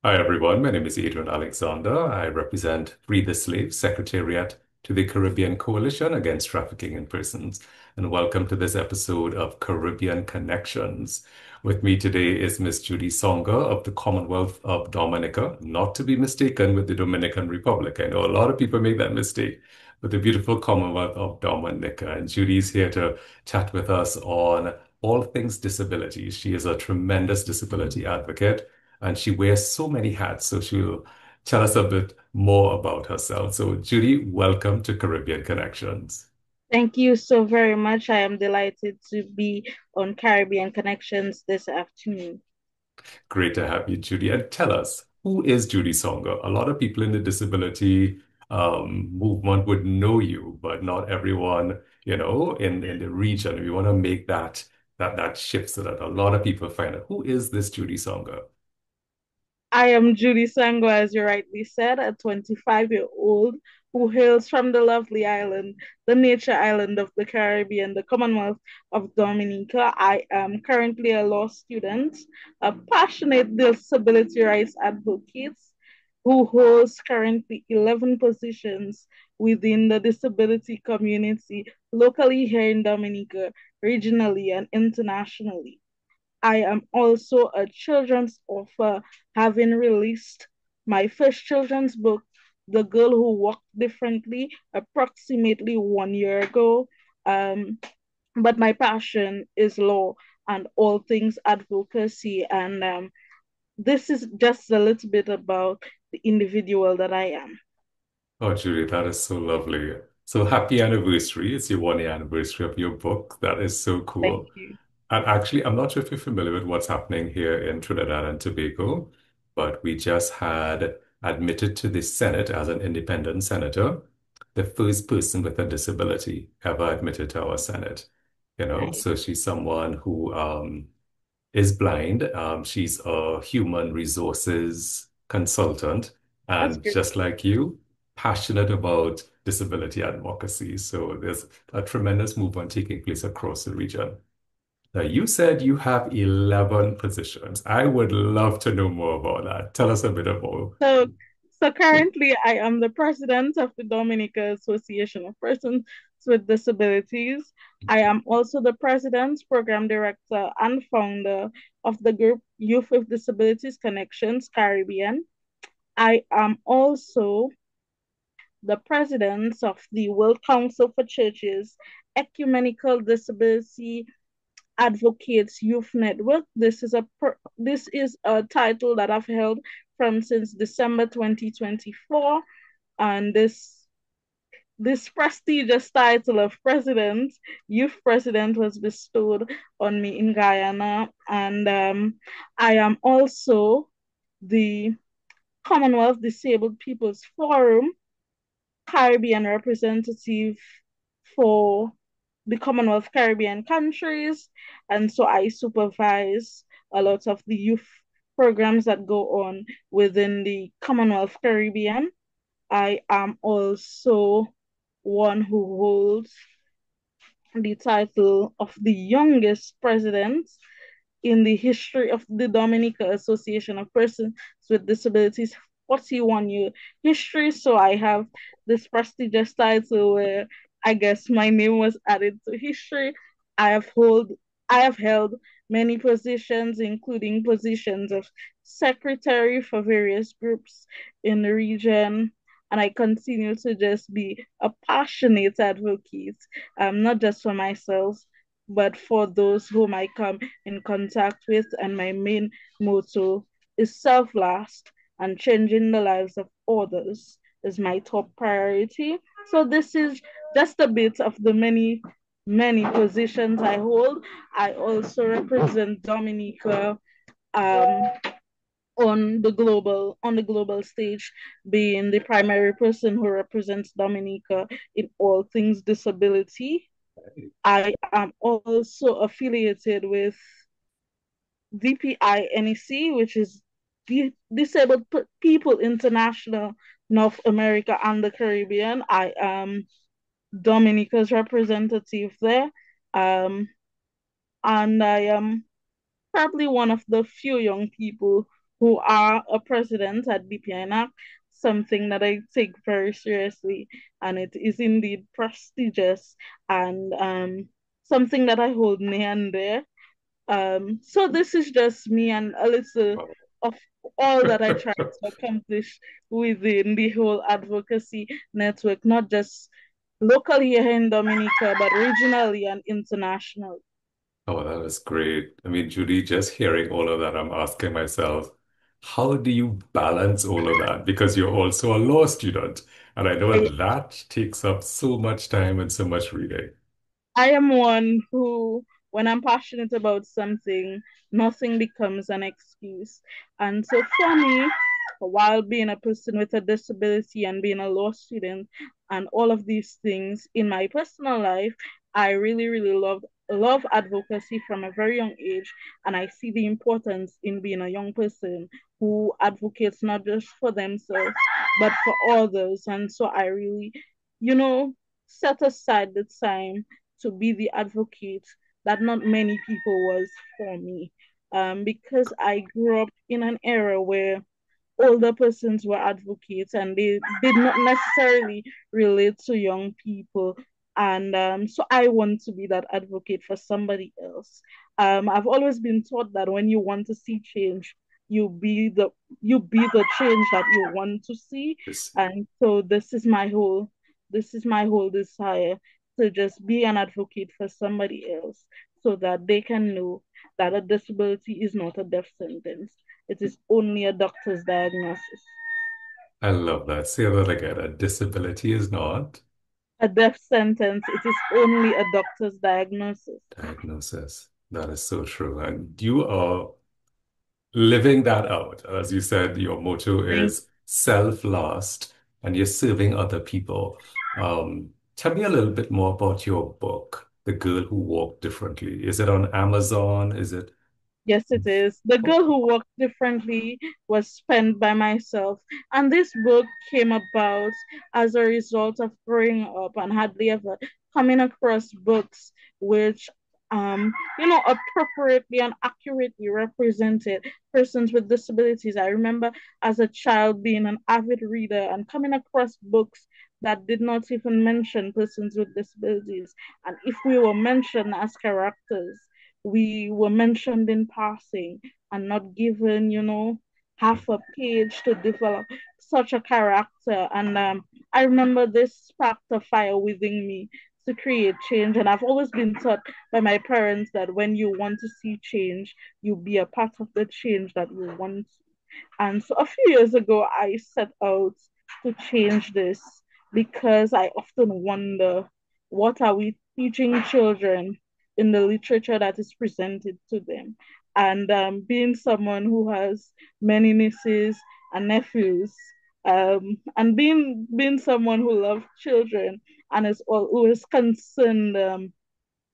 Hi, everyone. My name is Adrian Alexander. I represent Free the Slave Secretariat to the Caribbean Coalition Against Trafficking in Persons. And welcome to this episode of Caribbean Connections. With me today is Miss Judy Sango of the Commonwealth of Dominica, not to be mistaken with the Dominican Republic. I know a lot of people make that mistake, but the beautiful Commonwealth of Dominica. And Judy's here to chat with us on all things disabilities. She is a tremendous disability advocate and she wears so many hats. So she'll tell us a bit more about herself. So, Judy, welcome to Caribbean Connections. Thank you so very much. I am delighted to be on Caribbean Connections this afternoon. Great to have you, Judy. And tell us, who is Judy Songa? A lot of people in the disability movement would know you, but not everyone, in the region. We want to make that shift so that a lot of people find out who is this Judy Songa? I am Judy Sango, as you rightly said, a 25-year-old who hails from the lovely island, the nature island of the Caribbean, the Commonwealth of Dominica. I am currently a law student, a passionate disability rights advocate who holds currently 11 positions within the disability community locally here in Dominica, regionally, and internationally. I am also a children's author, having released my first children's book, The Girl Who Walked Differently, approximately 1 year ago. Um, but my passion is law and all things advocacy. And this is just a little bit about the individual that I am. Oh, Judy, that is so lovely. So happy anniversary. It's your 1 year anniversary of your book. That is so Thank cool. you. And actually, I'm not sure if you're familiar with what's happening here in Trinidad and Tobago, but we just had admitted to the Senate as an independent senator, the first person with a disability ever admitted to our Senate. Nice. So she's someone who is blind. She's a human resources consultant, That's and great. just like you, passionate about disability advocacy. So there's a tremendous movement taking place across the region. Now, you said you have 11 positions. I would love to know more about that. Tell us a bit about. So, so currently, I am the president of the Dominica Association of Persons with Disabilities. I am also the president, program director, and founder of the group Youth with Disabilities Connections Caribbean. I am also the president of the World Council for Churches Ecumenical Disability Advocates Youth Network. This is a title that I've held from since December 2024, and this prestigious title of president, youth president, was bestowed on me in Guyana, and I am also the Commonwealth Disabled Peoples Forum Caribbean representative for the Commonwealth Caribbean countries. And so I supervise a lot of the youth programs that go on within the Commonwealth Caribbean. I am also one who holds the title of the youngest president in the history of the Dominica Association of Persons with Disabilities 41-year history. So I have this prestigious title where I guess my name was added to history. I have hold I have held many positions, including positions of secretary for various groups in the region. And I continue to just be a passionate advocate, not just for myself, but for those whom I come in contact with. And my main motto is self last, and changing the lives of others is my top priority. So, this is just a bit of the many positions I hold. I also represent Dominica um, on the global stage, being the primary person who represents Dominica in all things disability. I am also affiliated with DPI which is Disabled People International North America and the Caribbean. I am Dominica's representative there. And I am probably one of the few young people who are a president at BPINAC, something that I take very seriously, and it is indeed prestigious and something that I hold near and dear. So this is just me and a little Wow. of all that I try to accomplish within the whole advocacy network, not just locally here in Dominica, but regionally and internationally. Oh, that is great. I mean, Judy, just hearing all of that, I'm asking myself, how do you balance all of that? Because you're also a law student, and I know I that takes up so much time and so much reading. I am one who, when I'm passionate about something, nothing becomes an excuse. And so for me, while being a person with a disability and being a law student and all of these things in my personal life, I really, really love advocacy from a very young age. And I see the importance in being a young person who advocates not just for themselves, but for others. And so I really, you know, set aside the time to be the advocate that not many people was for me. Because I grew up in an era where older persons were advocates and they did not necessarily relate to young people. And so I want to be that advocate for somebody else. I've always been taught that when you want to see change, you be the you be the change that you want to see. This, And so this is my whole desire to just be an advocate for somebody else so that they can know that a disability is not a death sentence. It is only a doctor's diagnosis. I love that. Say that again. A disability is not A death sentence, it is only a doctor's diagnosis. diagnosis. That is so true. And you are living that out. As you said, your motto Thank is self last and you're serving other people. Tell me a little bit more about your book, The Girl Who Walked Differently. Is it on Amazon? Is it? Yes, it is. The Girl Who Walked Differently was penned by myself. And this book came about as a result of growing up and hardly ever coming across books which, appropriately and accurately represented persons with disabilities. I remember as a child being an avid reader and coming across books that did not even mention persons with disabilities. And if we were mentioned as characters, we were mentioned in passing and not given, half a page to develop such a character. And I remember this sparked a fire within me to create change. And I've always been taught by my parents that when you want to see change, you be a part of the change that you want. And so a few years ago, I set out to change this because I often wonder, what are we teaching children in the literature that is presented to them? And being someone who has many nieces and nephews, and being someone who loves children and who is concerned,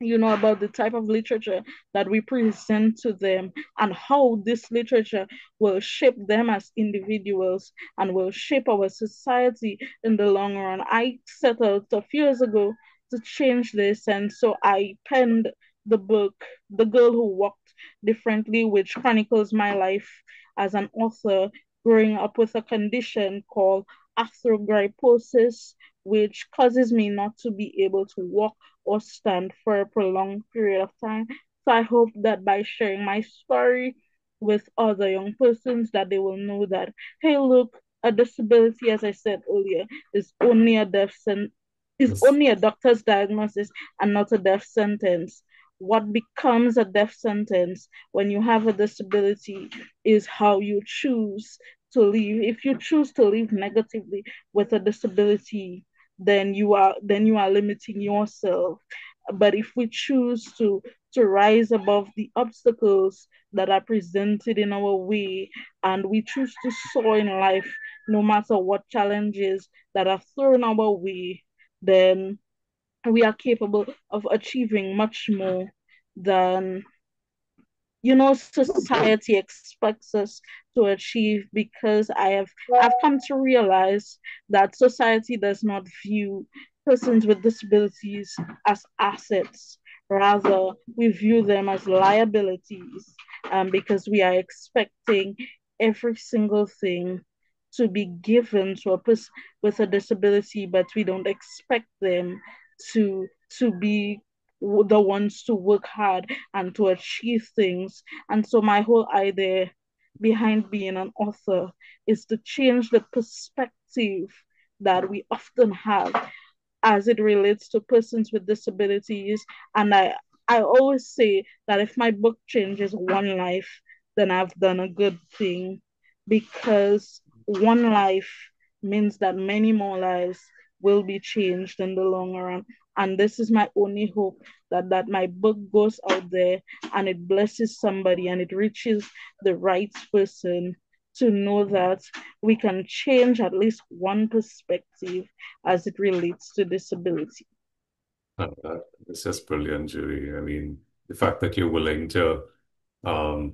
about the type of literature that we present to them and how this literature will shape them as individuals and will shape our society in the long run. I set out a few years ago to change this, and so I penned the book, The Girl Who Walked Differently, which chronicles my life as an author growing up with a condition called arthrogryposis, which causes me not to be able to walk or stand for a prolonged period of time. So I hope that by sharing my story with other young persons that they will know that, hey, look, a disability, as I said earlier, is only a is Yes. only a doctor's diagnosis and not a death sentence. What becomes a death sentence when you have a disability is how you choose to live. If you choose to live negatively with a disability, then you are limiting yourself. But if we choose to rise above the obstacles that are presented in our way, and we choose to soar in life no matter what challenges that are thrown our way, then we are capable of achieving much more than society expects us to achieve, because I've come to realize that society does not view persons with disabilities as assets. Rather, we view them as liabilities, because we are expecting every single thing to be given to a person with a disability, but we don't expect them to be the ones to work hard and to achieve things. And so my whole idea behind being an author is to change the perspective that we often have as it relates to persons with disabilities. And I always say that if my book changes one life, then I've done a good thing, because one life means that many more lives will be changed in the long run. And this is my only hope, that my book goes out there and it blesses somebody and it reaches the right person to know that we can change at least one perspective as it relates to disability. It's just brilliant, Judy. I mean, the fact that you're willing to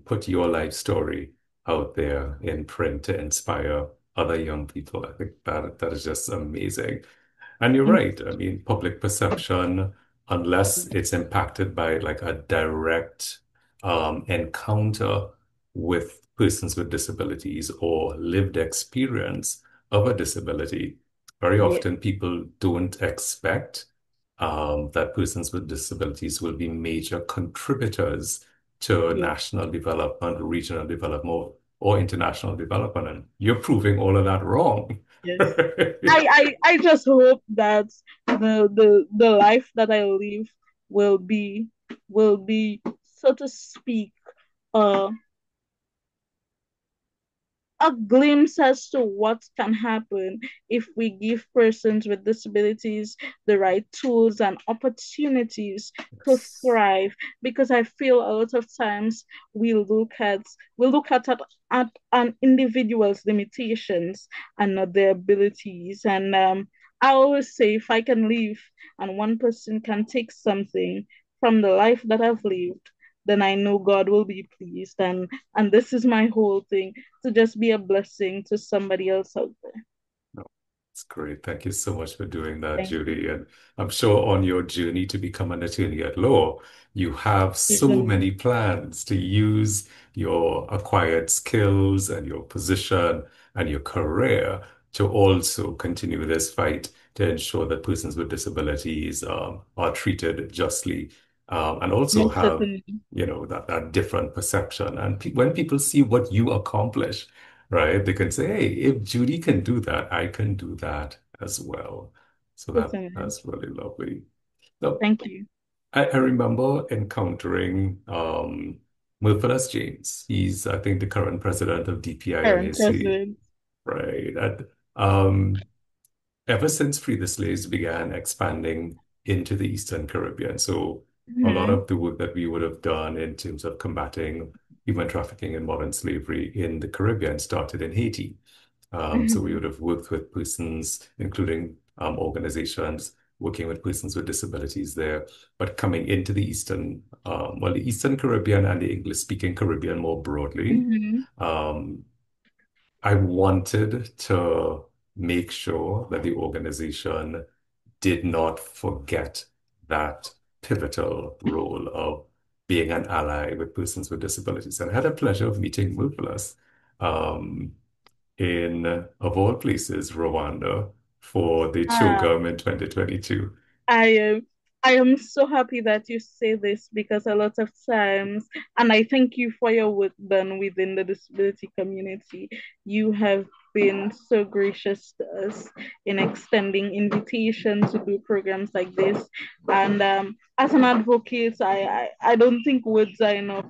put your life story out there in print to inspire other young people, I think that is just amazing. And you're right. I mean, public perception, unless it's impacted by like a direct encounter with persons with disabilities or lived experience of a disability, very Yeah, often people don't expect that persons with disabilities will be major contributors to yeah, national development, regional development, or international development. And you're proving all of that wrong. yes. I just hope that the life that I live will be will be, so to speak, uh a glimpse as to what can happen if we give persons with disabilities the right tools and opportunities to Yes. thrive. Because I feel a lot of times we look at an individual's limitations and not their abilities. And I always say, if I can live and one person can take something from the life that I've lived, then I know God will be pleased. And this is my whole thing, to just be a blessing to somebody else out there. No, it's great. Thank you so much for doing that, Thank you. Judy. And I'm sure on your journey to become an attorney at law, you have so Even many plans to use your acquired skills and your position and your career to also continue this fight to ensure that persons with disabilities are treated justly, and also most have, certainly. that different perception. And pe when people see what you accomplish, right? They can say, hey, if Judy can do that, I can do that as well. So Certainly. that's really lovely. Now, Thank you. I remember encountering Murphy James. He's, I think, the current president of Current DPINAC, president. right? And um, ever since Free the Slaves began expanding into the Eastern Caribbean, so a lot Mm-hmm. of the work that we would have done in terms of combating human trafficking and modern slavery in the Caribbean started in Haiti. So we Mm-hmm. would have worked with persons, including organizations working with persons with disabilities there. But coming into the Eastern Caribbean and the English-speaking Caribbean more broadly, Mm-hmm. um, I wanted to make sure that the organization did not forget that pivotal role of being an ally with persons with disabilities. And I had a pleasure of meeting Muflas in, of all places, Rwanda for the Ah, CHOGM in 2022. I am I am so happy that you say this, because a lot of times, and I thank you for your work done within the disability community. You have been so gracious to us in extending invitation to do programs like this. And as an advocate, I don't think words are enough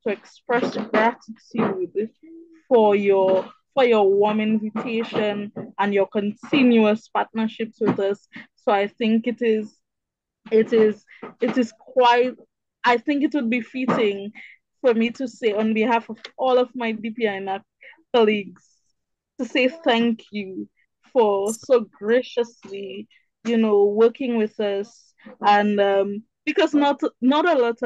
to express gratitude for your warm invitation and your continuous partnerships with us. So I think it is it is quite, I think it would be fitting for me to say, on behalf of all of my DPI colleagues, to say thank you for so graciously, working with us. And because not a lot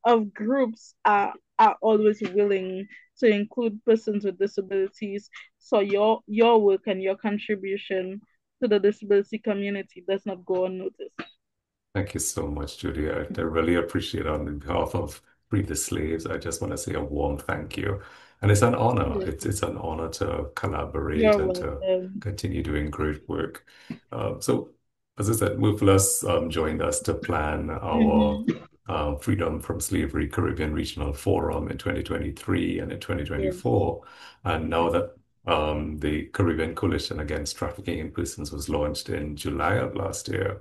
of groups are always willing to include persons with disabilities. So your work and your contribution to the disability community does not go unnoticed. Thank you so much, Judy. I really appreciate it. On behalf of Free the Slaves, I just want to say a warm thank you. And it's an honor. Yes. It's an honor to collaborate You're and to welcome. continue doing great work. So, as I said, Muflas joined us to plan our Mm-hmm. Freedom from Slavery Caribbean Regional Forum in 2023 and in Yes. 2024. And now that the Caribbean Coalition Against Trafficking in Persons was launched in July of last year,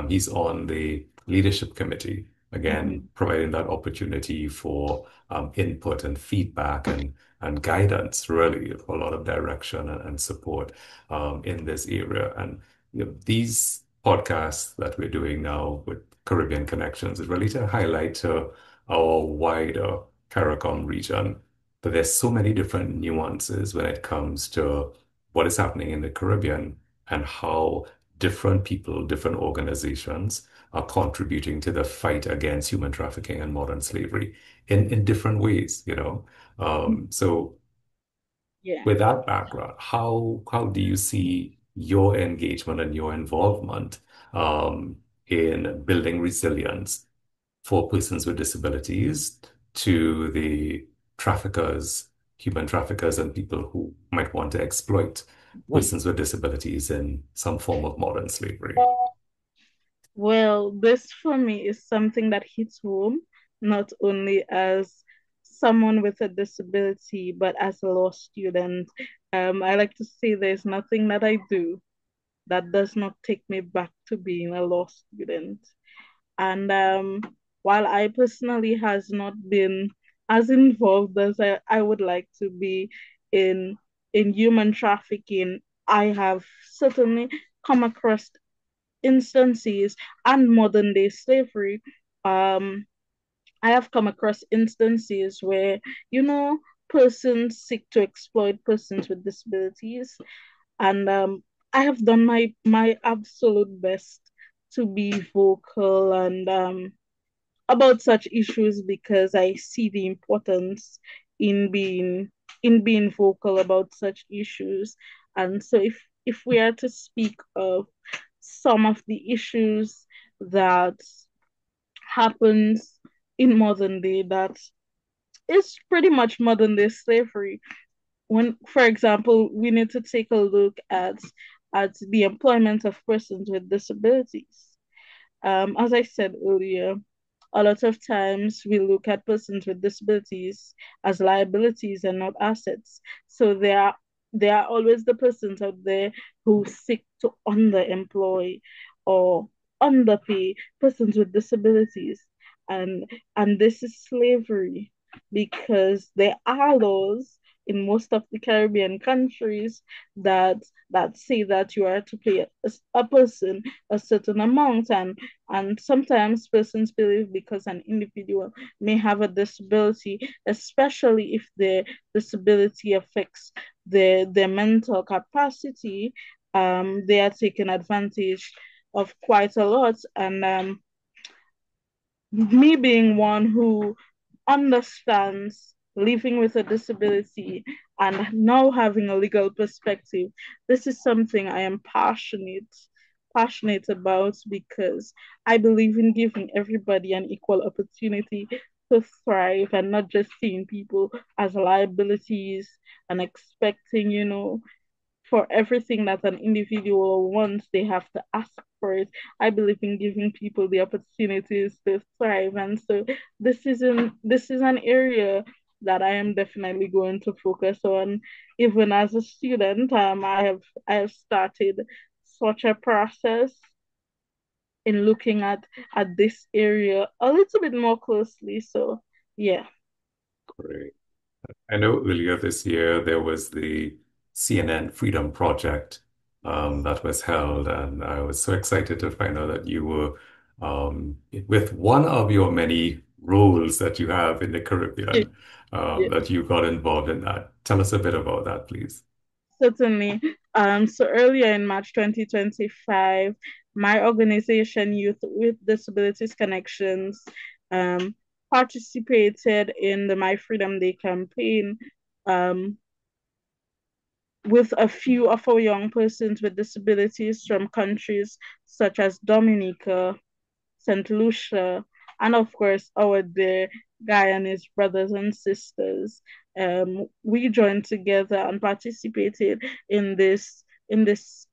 he's on the leadership committee, again, Mm-hmm. providing that opportunity for input and feedback and guidance, really, a lot of direction and support in this area. And these podcasts that we're doing now with Caribbean Connections is really to highlight to our wider CARICOM region. But there's so many different nuances when it comes to what is happening in the Caribbean and how different people, different organizations are contributing to the fight against human trafficking and modern slavery in different ways, you know. So Yeah. with that background, how do you see your engagement and your involvement in building resilience for persons with disabilities to the traffickers, human traffickers, and people who might want to exploit persons with disabilities in some form of modern slavery? Well, this for me is something that hits home, not only as someone with a disability, but as a law student. I like to say there's nothing that I do that does not take me back to being a law student. And while I personally has not been as involved as I would like to be in human trafficking, I have certainly come across instances and modern day slavery. Um, I have come across instances where, you know, persons seek to exploit persons with disabilities. And I have done my absolute best to be vocal and about such issues because I see the importance in being vocal about such issues. And so if we are to speak of some of the issues that happens in modern day that is pretty much modern day slavery. When, for example, we need to take a look at the employment of persons with disabilities. As I said earlier, a lot of times we look at persons with disabilities as liabilities and not assets. So there are always the persons out there who seek to underemploy or underpay persons with disabilities. And this is slavery because there are laws in most of the Caribbean countries that say that you are to pay a person a certain amount, and sometimes persons believe because an individual may have a disability, especially if their disability affects their mental capacity, they are taken advantage of quite a lot. And me being one who understands living with a disability and now having a legal perspective, this is something I am passionate about because I believe in giving everybody an equal opportunity to thrive and not just seeing people as liabilities and expecting, for everything that an individual wants, they have to ask for it. I believe in giving people the opportunities to thrive, and so this is an area that I am definitely going to focus on. Even as a student, I have started such a process in looking at this area a little bit more closely. So yeah. Great. I know earlier this year there was the CNN Freedom Project that was held, and I was so excited to find out that you were with one of your many roles that you have in the Caribbean, Yeah. that you got involved in that. Tell us a bit about that, please. Certainly. So earlier in March 2025, my organization, Youth with Disabilities Connections, um, participated in the My Freedom Day campaign um, with a few of our young persons with disabilities from countries such as Dominica, St. Lucia, and of course our dear Guyanese brothers and sisters, we joined together and participated in this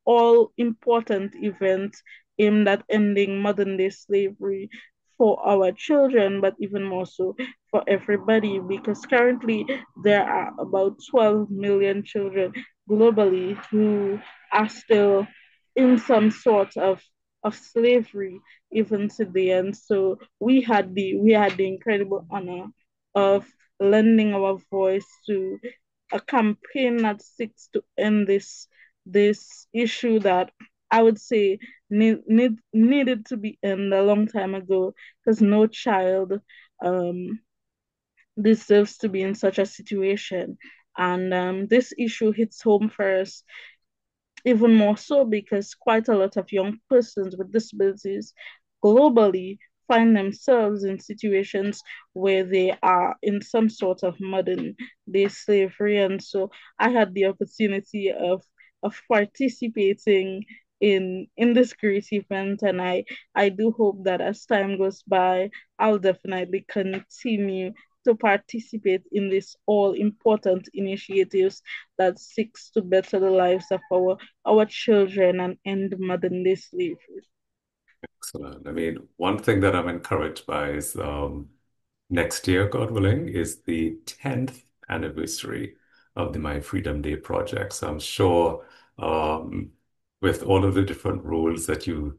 all important event aimed at ending modern day slavery for our children, but even more so for everybody, because currently there are about 12 million children globally who are still in some sort of slavery even today. And so we had the incredible honor of lending our voice to a campaign that seeks to end this issue that I would say needed to be ended a long time ago, because no child um, deserves to be in such a situation. And this issue hits home for us even more so because quite a lot of young persons with disabilities globally find themselves in situations where they are in some sort of modern day slavery. And so I had the opportunity of participating in this great event, and I do hope that as time goes by, I'll definitely continue to participate in this all important initiatives that seeks to better the lives of our children and end modern day slavery. Excellent. I mean, one thing that I'm encouraged by is next year, God willing, is the 10th anniversary of the My Freedom Day project. So I'm sure um, with all of the different roles that you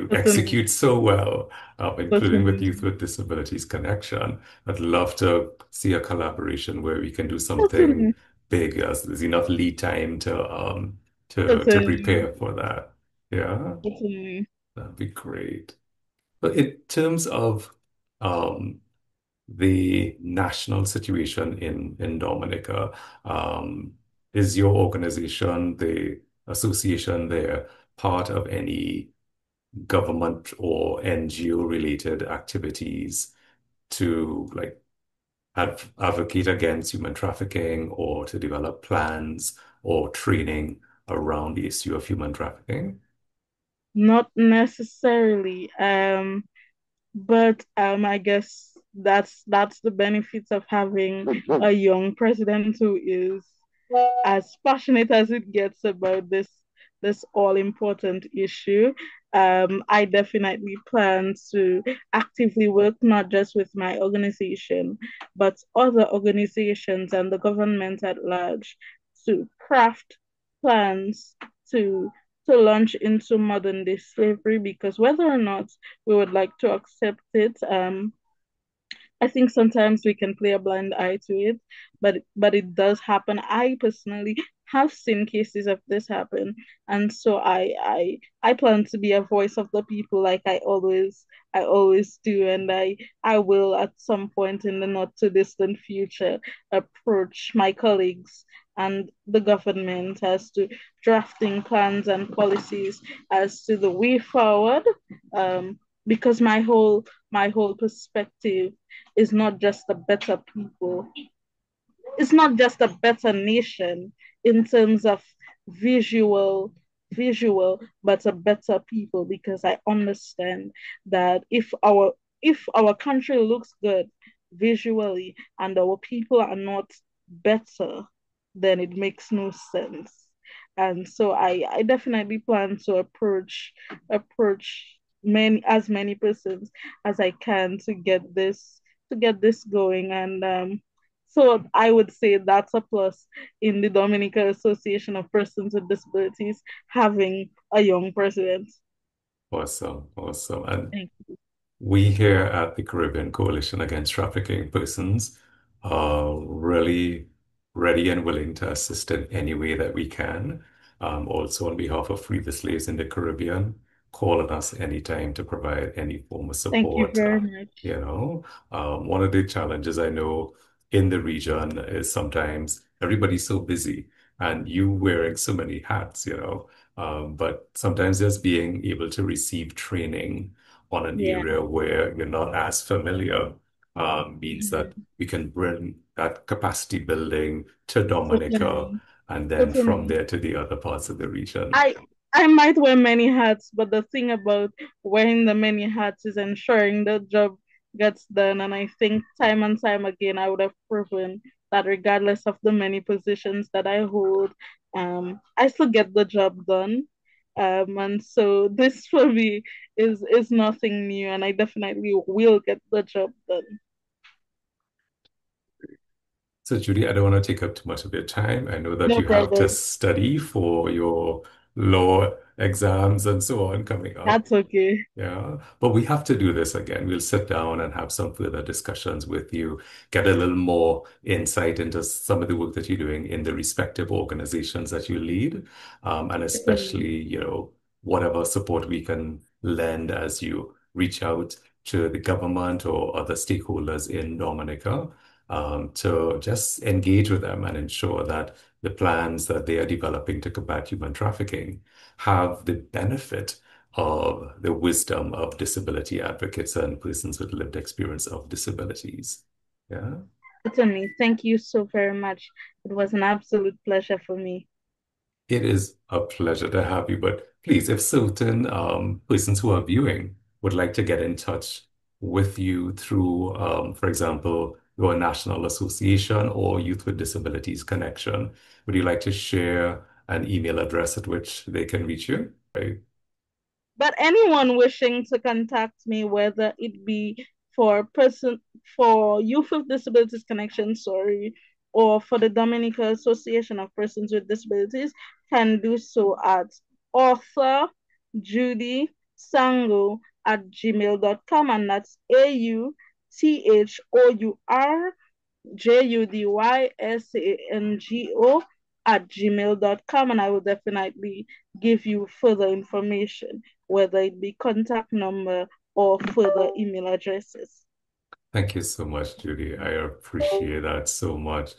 Certainly, execute so well, including with Youth certainly, with Disabilities Connection, I'd love to see a collaboration where we can do something certainly, big as there's enough lead time to certainly, prepare for that. Yeah, certainly. that'd be great. But in terms of um, the national situation in Dominica, um, is your organization, the association there, part of any government or NGO related activities to like advocate against human trafficking or to develop plans or training around the issue of human trafficking? Not necessarily. But I guess that's the benefits of having a young president who is as passionate as it gets about this all important issue. I definitely plan to actively work not just with my organization, but other organizations and the government at large to craft plans to to launch into modern day slavery, because whether or not we would like to accept it, I think sometimes we can play a blind eye to it, but it does happen. I personally have seen cases of this happen, and so I plan to be a voice of the people, like I always do, and I will at some point in the not too distant future approach my colleagues and the government as to drafting plans and policies as to the way forward. Because my whole perspective is not just a better people, it's not just a better nation in terms of visual but a better people, because I understand that if our country looks good visually and our people are not better, then it makes no sense. And so I definitely plan to approach many persons as I can to get this going. And so I would say that's a plus in the Dominica Association of Persons with Disabilities having a young president. Awesome, awesome. And Thank we here at the Caribbean Coalition Against Trafficking Persons are really ready and willing to assist in any way that we can. Also, on behalf of Free the Slaves in the Caribbean, call on us anytime to provide any form of Thank you support. very much. One of the challenges I know in the region is sometimes everybody's so busy and you wearing so many hats, but sometimes just being able to receive training on an Yeah, area where you're not as familiar means that mhm. we can bring that capacity building to Dominica Certainly, and then from certainly. there to the other parts of the region. I I might wear many hats, but the thing about wearing the many hats is ensuring the job gets done. And I think time and time again, I would have proven that regardless of the many positions that I hold, I still get the job done. And so this for me is nothing new, and I definitely will get the job done. So, Judy, I don't want to take up too much of your time. I know that No you have to problem. study for your law exams and so on coming up. That's okay. Yeah, but we have to do this again. We'll sit down and have some further discussions with you, get a little more insight into some of the work that you're doing in the respective organizations that you lead, and especially, whatever support we can lend as you reach out to the government or other stakeholders in Dominica, to just engage with them and ensure that the plans that they are developing to combat human trafficking have the benefit of the wisdom of disability advocates and persons with lived experience of disabilities. Yeah, Certainly. Thank you so very much. It was an absolute pleasure for me. it is a pleasure to have you. But please, if certain persons who are viewing would like to get in touch with you through, for example, your national association or Youth with Disabilities Connection, would you like to share an email address at which they can reach you? Right. But anyone wishing to contact me, whether it be for Youth with Disabilities Connection, sorry, or for the Dominica Association of Persons with Disabilities, can do so at author Judy Sango at gmail.com, and that's AUTHOUR JUDYSANGO at gmail.com, and I will definitely give you further information, whether it be contact number or further email addresses. Thank you so much, Judy. I appreciate that so much.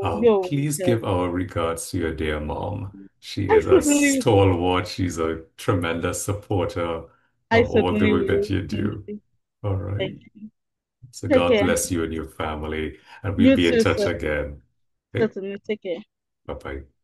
You're Please give welcome. our regards to your dear mom. She I is a certainly, stalwart. She's a tremendous supporter I of all the certainly work that will. you Thank do. you. All Thank right. you. So Take God care. bless you and your family, and we'll You be in too, touch sir. again. Okay. Certainly. Take care. Bye-bye.